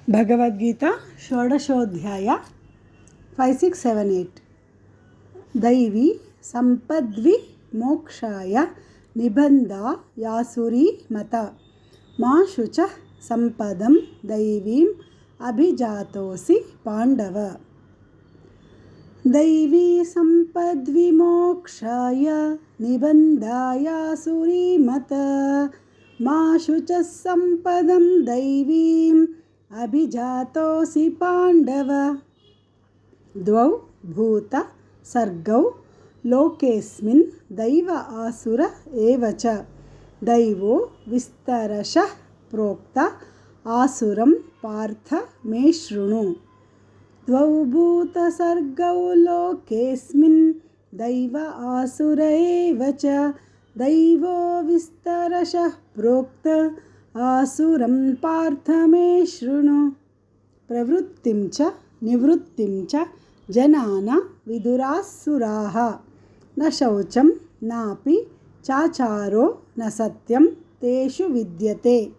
भगवद्गीता षोडशोऽध्याय 5, 6, 7, 8 दैवी सम्पद्विमोक्षाय निबन्धा यासुरी मत मा शुचः सम्पदं दैवीम् अभिजातोऽसि पाण्डव। दैवी सम्पद्विमोक्षाय निबन्धा यासुरी मत मा शुचः सम्पदं दैवीम् अभिजातोऽसि पाण्डव। द्वौ भूत सर्गौ लोकेऽस्मिन् दैव आसुर एव च दैवो विस्तरशः प्रोक्त आसुरं पार्थ मे शृणु। द्वौ भूत सर्गौ लोकेऽस्मिन् दैव आसुर एव च दैवो विस्तरशः प्रोक्त आसुरं पार्थ मे शृणु। प्रवृत्तिं च निवृत्तिं च जनान विदुरासुराः न शौचं नापि चाचारो न सत्यं तेषु विद्यते।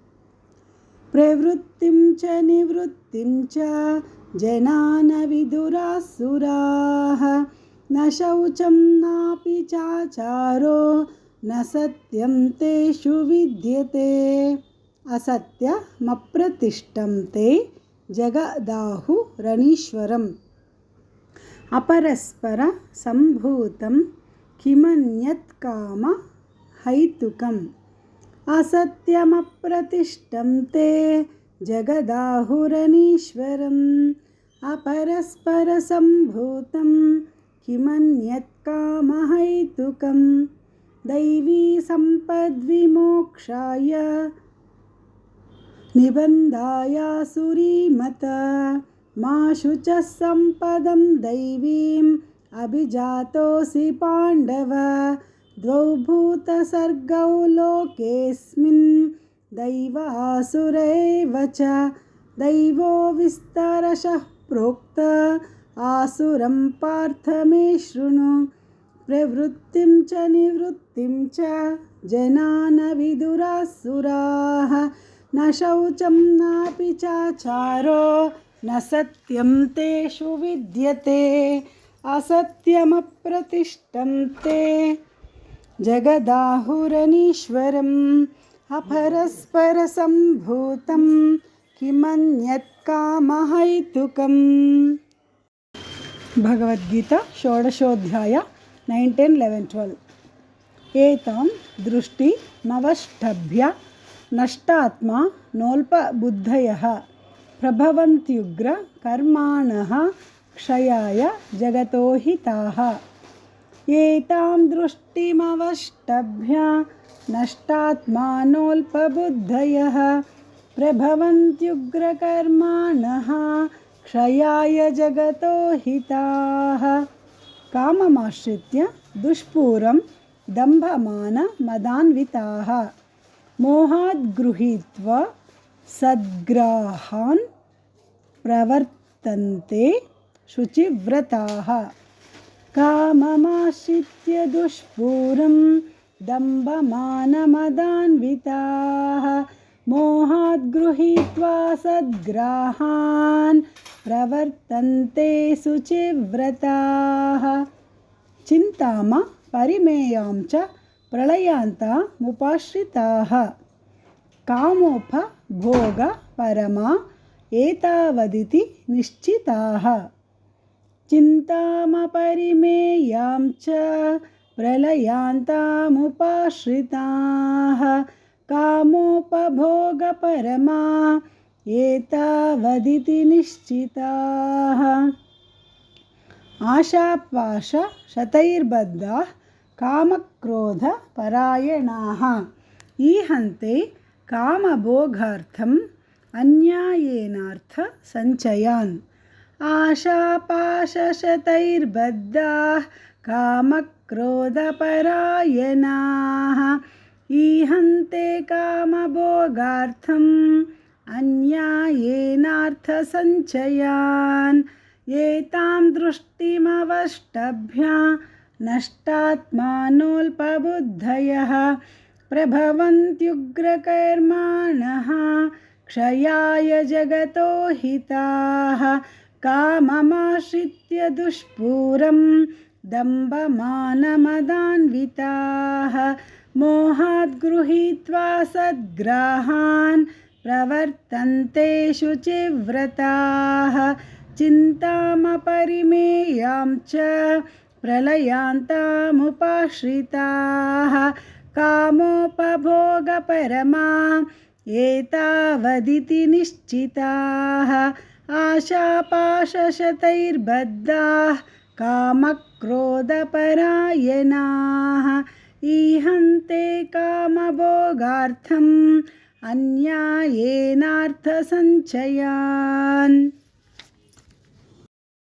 प्रवृत्तिं च निवृत्तिं च जनान विदुरासुराः न शौचं नापि चाचारो न सत्यं तेषु विद्यते। असत्यमप्रतिष्ठं ते जगदाहुरनीश्वरम् अपरस्पर सम्भूतं किमन्यत् कामहैतुकम्। असत्यमप्रतिष्ठं ते जगदाहुरनीश्वरम् अपरस्पर सम्भूतं किमन्यत् कामहैतुकम्। दैवी सम्पद्विमोक्षाय निबन्धा यासुरी मत मा शुचः सम्पदं दैवीम् अभिजातोऽसि पाण्डव। द्वौ भूत सर्गौ लोकेऽस्मिन् दैव आसुर एव च दैवो विस्तरशः प्रोक्त आसुरं पार्थ मे शृणु। प्रवृत्तिं च निवृत्तिं च जनान विदुरासुराः न शौचं नापि चाचारो न सत्यं तेषु विद्यते। असत्यमप्रतिष्ठं ते जगदाहुरनीश्वरम् अपरस्परसम्भूतं किमन्यत् कामहैतुकम्। भगवद्गीता षोडशोऽध्याय 9, 10, 11, 12 एतां दृष्टिमवष्टभ्य नष्टात्मा नोल्पबुद्धयः प्रभवन्त्युग्र कर्माणः क्षयाय जगतो हिताः। एतां दृष्टिमवष्टभ्य नष्टात्मानोल्पबुद्धयः प्रभवन्त्युग्र कर्माणः क्षयाय जगतो हिताः। काममाश्रित्य दुष्पूरं दम्भमानमदान्विताः मोहाद् गृहीत्वा सद्ग्राहान् प्रवर्तन्ते शुचिव्रताः। काममाश्रित्य दुष्पूरं दम्भमानमदान्विताः मोहाद् गृहीत्वा सद्ग्राहान् प्रवर्तन्ते शुचिव्रताः। चिन्ताम परिमेयां च प्रलयान्तामुपाश्रिताः कामोपभोगपरमा एतावदिति निश्चिताः। चिन्तामपरिमेयां च प्रलयान्तामुपाश्रिताः कामोपभोगपरमा एतावदिति निश्चिताः। आशापाशशतैर्बद्धाः कामक्रोधपरायणाः ईहन्ते कामभोगार्थम् अन्यायेनार्थसञ्चयान्। आशापाशशतैर्बद्धाः कामक्रोधपरायणाः ईहन्ते कामभोगार्थम् अन्यायेनार्थसञ्चयान्। एतां दृष्टिमवष्टभ्य नष्टात्मानोल्पबुद्धयः प्रभवन्त्युग्रकर्माणः क्षयाय जगतो हिताः काममाश्रित्य दुष्पूरं दम्भमानमदान्विताः मोहात् गृहीत्वा सद्ग्राहान् प्रवर्तन्ते शुचिव्रताः चिन्तामपरिमेयां च प्रलयान्तामुपाश्रिताः कामोपभोगपरमा एतावदिति निश्चिताः आशापाशशतैर्बद्धाः कामक्रोधपरायणाः ईहन्ते कामभोगार्थम् अन्यायेनार्थसञ्चयान्।